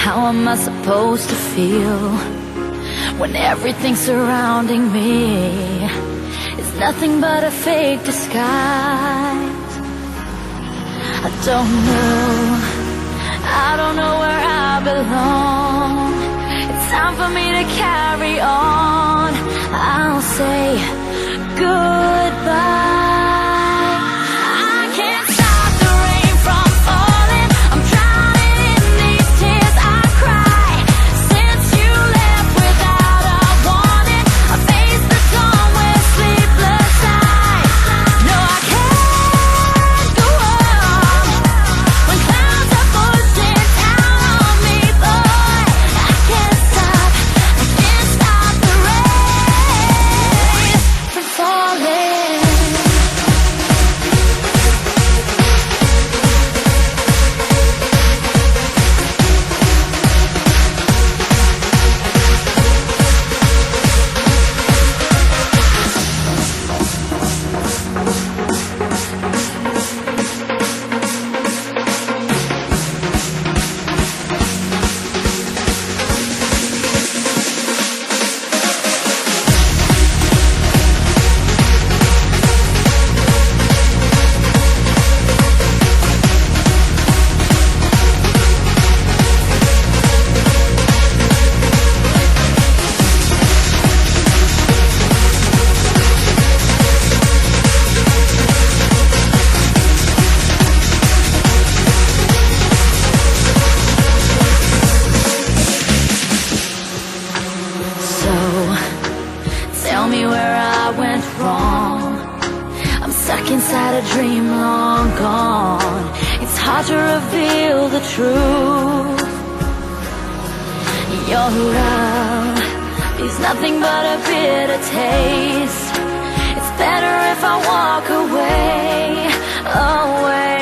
How am I supposed to feel when everything surrounding me is nothing but a fake disguise? I don't know where I belong. It's time for me to carry on. I'll say goodbye. Tell me where I went wrong. I'm stuck inside a dream long gone. It's hard to reveal the truth. Your love is nothing but a bitter taste. It's better if I walk away, away.